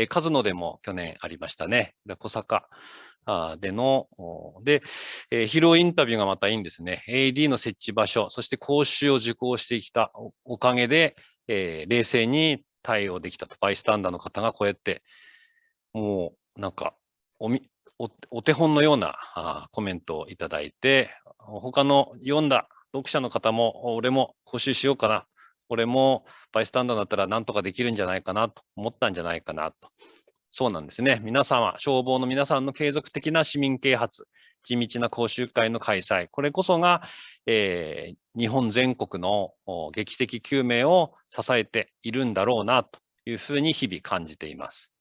カズノでも去年ありましたね。小坂での、ヒーローインタビューがまたいいんですね。AED の設置場所、そして講習を受講してきたおかげで、冷静に対応できたと。バイスタンダーの方がこうやって、もうなんかお手本のようなコメントをいただいて、他の読んだ読者の方も、俺も講習しようかな。俺もバイスタンダーだったら何とかできるんじゃないかなと思ったんじゃないかなと。そうなんですね。皆様、消防の皆さんの継続的な市民啓発、地道な講習会の開催、これこそが、日本全国の劇的救命を支えているんだろうなというふうに日々感じています。